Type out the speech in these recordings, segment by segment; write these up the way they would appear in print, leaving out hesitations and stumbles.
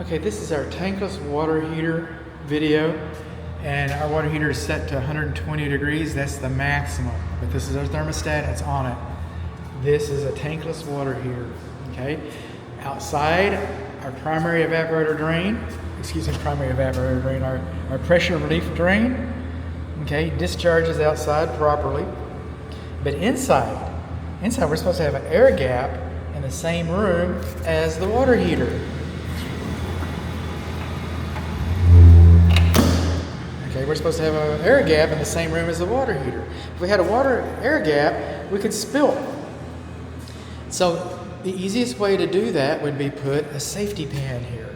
Okay, this is our tankless water heater video, and our water heater is set to 120 degrees. That's the maximum, but this is our thermostat and it's on it. This is a tankless water heater, okay? Outside, our primary evaporator drain, our pressure relief drain, okay, discharges outside properly. But inside we're supposed to have an air gap in the same room as the water heater. Okay, we're supposed to have an air gap in the same room as the water heater. If we had a water air gap, we could spill. So the easiest way to do that would be put a safety pan here.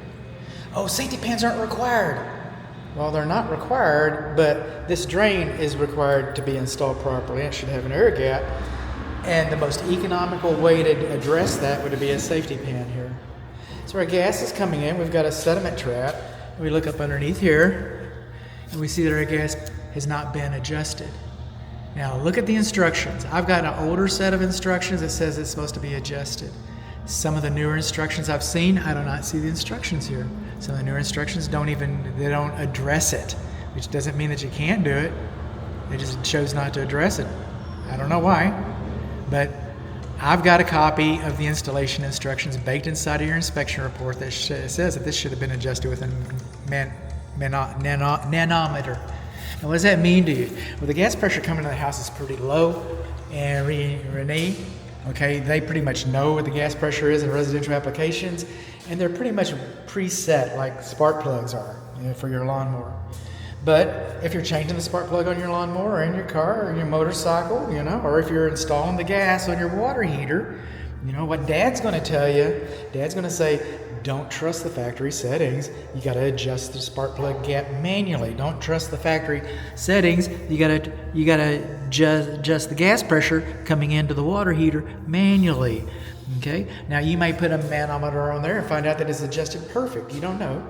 Oh, safety pans aren't required. Well, they're not required, but this drain is required to be installed properly. It should have an air gap. And the most economical way to address that would be a safety pan here. So our gas is coming in. We've got a sediment trap. We look up underneath here, and we see that our gas has not been adjusted. Now look at the instructions. I've got an older set of instructions that says it's supposed to be adjusted. Some of the newer instructions I've seen, I do not see the instructions here. Some of the newer instructions don't address it, which doesn't mean that you can't do it. They just chose not to address it. I don't know why, but I've got a copy of the installation instructions baked inside of your inspection report that says that this should have been adjusted with a nanometer. Now what does that mean to you? Well, the gas pressure coming to the house is pretty low, and Renee, okay, they pretty much know what the gas pressure is in residential applications, and they're pretty much preset like spark plugs are, for your lawnmower. But if you're changing the spark plug on your lawnmower or in your car or your motorcycle, or if you're installing the gas on your water heater, what Dad's going to tell you, Dad's going to say, don't trust the factory settings. You got to adjust the spark plug gap manually. Don't trust the factory settings. You got to adjust the gas pressure coming into the water heater manually. Okay. Now you may put a manometer on there and find out that it's adjusted perfect. You don't know,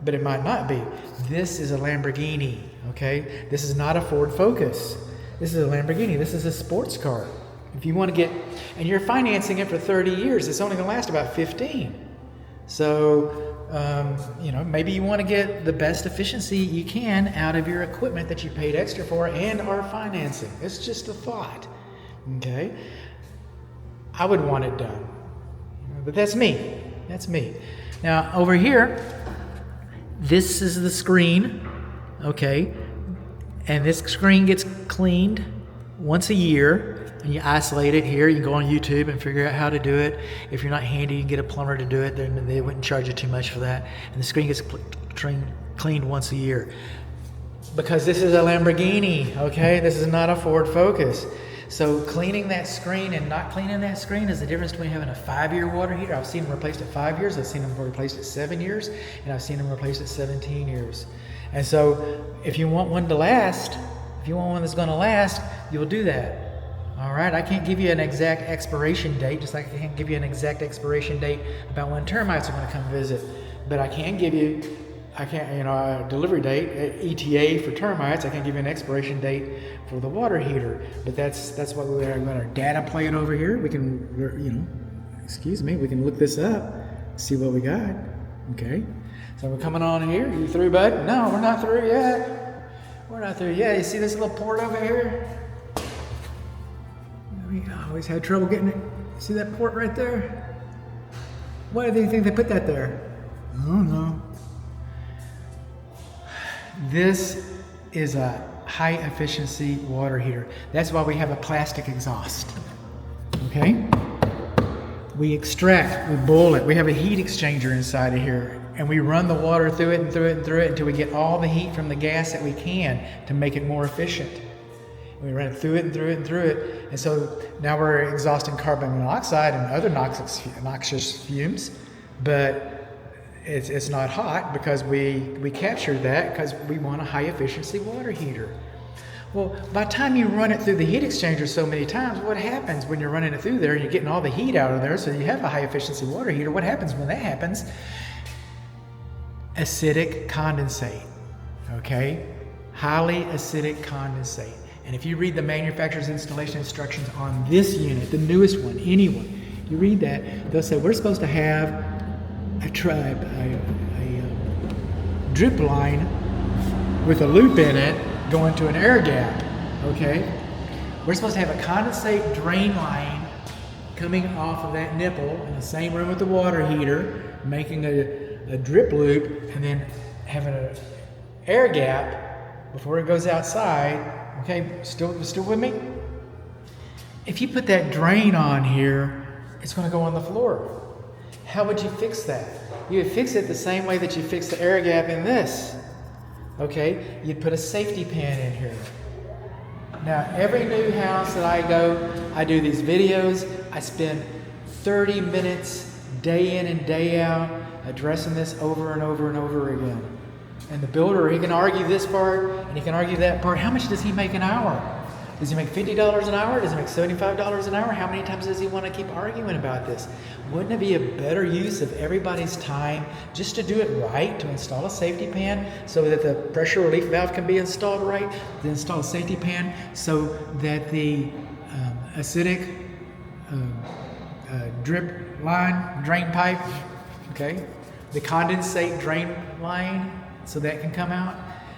but it might not be. This is a Lamborghini. Okay. This is not a Ford Focus. This is a Lamborghini. This is a sports car. If you want to get, and you're financing it for 30 years, it's only going to last about 15. So, maybe you want to get the best efficiency you can out of your equipment that you paid extra for and are financing. It's just a thought, okay? I would want it done, but that's me. That's me. Now, over here, this is the screen, okay? And this screen gets cleaned once a year. And you isolate it here. You can go on YouTube and figure out how to do it. If you're not handy, you can get a plumber to do it. Then they wouldn't charge you too much for that. And the screen gets cleaned once a year. Because this is a Lamborghini, okay? This is not a Ford Focus. So cleaning that screen and not cleaning that screen is the difference between having a 5-year water heater. I've seen them replaced at 5 years. I've seen them replaced at 7 years. And I've seen them replaced at 17 years. And so if you want one to last, if you want one that's going to last, you'll do that. All right, I can't give you an exact expiration date, just like I can't give you an exact expiration date about when termites are going to come visit. But I can give you, a delivery date, ETA for termites. I can't give you an expiration date for the water heater. But that's what we're going to our data plate over here. We can, we can look this up, see what we got. Okay, so we're coming on here. Are you through, bud? No, we're not through yet. We're not through yet. You see this little port over here? We always had trouble getting it. See that port right there? Why do you think they put that there? I don't know. This is a high efficiency water heater. That's why we have a plastic exhaust. Okay? We extract, we boil it. We have a heat exchanger inside of here. And we run the water through it and through it and through it until we get all the heat from the gas that we can to make it more efficient. We ran it through it and through it and through it. And so now we're exhausting carbon monoxide and other noxious fumes, but it's not hot because we captured that because we want a high efficiency water heater. Well, by the time you run it through the heat exchanger so many times, what happens when you're running it through there and you're getting all the heat out of there, so you have a high efficiency water heater? What happens when that happens? Acidic condensate, okay? Highly acidic condensate. And if you read the manufacturer's installation instructions on this unit, the newest one, any one, you read that, they'll say we're supposed to have a drip line with a loop in it going to an air gap, okay? We're supposed to have a condensate drain line coming off of that nipple in the same room with the water heater, making a drip loop, and then having an air gap before it goes outside. Okay, still with me? If you put that drain on here, it's going to go on the floor. How would you fix that? You would fix it the same way that you fix the air gap in this. Okay, you'd put a safety pan in here. Now, every new house that I go, I do these videos. I spend 30 minutes day in and day out addressing this over and over and over again. And the builder, he can argue this part and he can argue that part. How much does he make an hour? Does he make $50 an hour? Does he make $75 an hour? How many times does he want to keep arguing about this? Wouldn't it be a better use of everybody's time just to do it right, to install a safety pan so that the pressure relief valve can be installed right, to install a safety pan so that the acidic drip line, drain pipe, okay, the condensate drain line, so that can come out?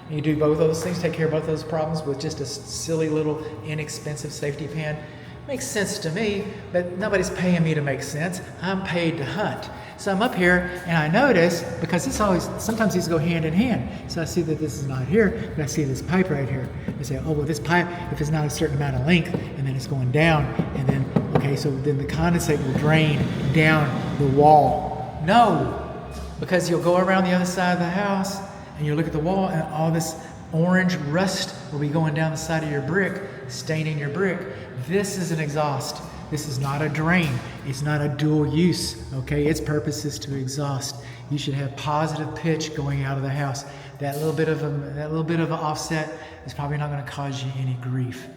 And you do both those things, take care of both those problems with just a silly little inexpensive safety pan. Makes sense to me, but nobody's paying me to make sense. I'm paid to hunt. So I'm up here and I notice, because it's always, sometimes these go hand in hand. So I see that this is not here, but I see this pipe right here. I say, oh, well, this pipe, if it's not a certain amount of length, and then it's going down, and then, okay, so then the condensate will drain down the wall. No, because you'll go around the other side of the house and you look at the wall and all this orange rust will be going down the side of your brick, staining your brick. This is an exhaust. This is not a drain. It's not a dual use, okay? Its purpose is to exhaust. You should have positive pitch going out of the house. That little bit of an offset is probably not going to cause you any grief,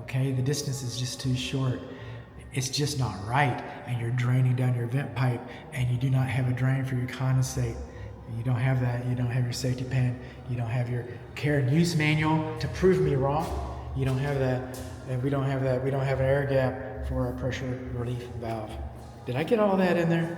okay? The distance is just too short. It's just not right, and you're draining down your vent pipe, and you do not have a drain for your condensate. You don't have that. You don't have your safety pan. You don't have your care and use manual to prove me wrong. You don't have that, and we don't have that. We don't have an air gap for our pressure relief valve. Did I get all that in there?